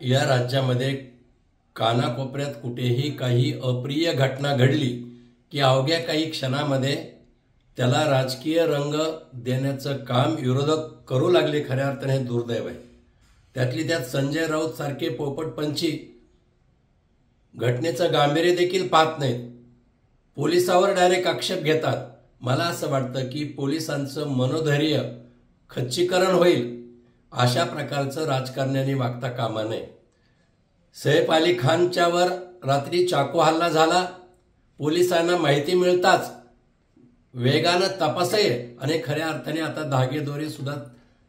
या राज्यामध्ये कानाकोपऱ्यात कुठेही काही अप्रिय घटना घडली की अवघ्या काही क्षणामध्ये त्याला राजकीय रंग देण्याचं काम विरोधक करू लागले. खऱ्या अर्थाने हे दुर्दैव आहे. त्यातली त्यात संजय राऊत सारखे पोपटपंची घटनेचं गांभीर्य देखील पाहत नाहीत. पोलिसावर डायरेक्ट आक्षेप घेतात. मला असं वाटतं की पोलिसांचं मनोधैर्य खच्चीकरण होईल अशा प्रकारचं राजकारण्याने वागता कामा नये. सैफ अली खानच्यावर रात्री चाकू हल्ला झाला. पोलिसांना माहिती मिळताच वेगानं तपास आहे आणि खऱ्या अर्थाने आता धागेदोरे सुद्धा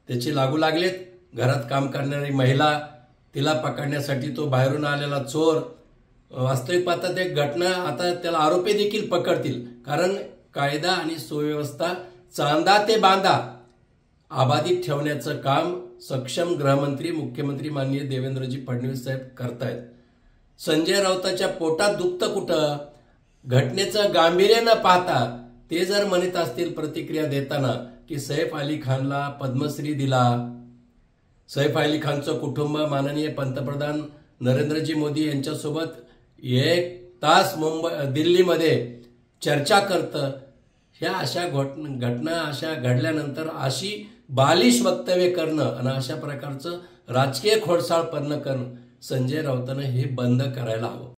त्याची लागू लागलेत. घरात काम करणारी महिला, तिला पकडण्यासाठी तो बाहेरून आलेला चोर. वास्तविक पाहता ते घटना आता त्याला आरोपी देखील पकडतील, कारण कायदा आणि सुव्यवस्था चांदा ते बांधा अबाधित ठेवण्याचं काम सक्षम गृहमंत्री मुख्यमंत्री माननीय देवेंद्रजी फडणवीस साहेब करतायत. संजय राऊताच्या पोटात दुखतं कुठं? घटनेचं गांभीर्य न पाहता ते जर म्हणत असतील प्रतिक्रिया देताना की सैफ अली खानला पद्मश्री दिला, सैफ अली खानचं कुटुंब माननीय पंतप्रधान नरेंद्रजी मोदी यांच्यासोबत 1 तास दिल्लीमध्ये चर्चा करतं, ह्या अशा घटना अशा घडल्यानंतर अशी बालिश वक्तव्य करणं आणि अशा प्रकारचं राजकीय खोडसाळपण करणं संजय राऊतांना हे बंद करायला हवं.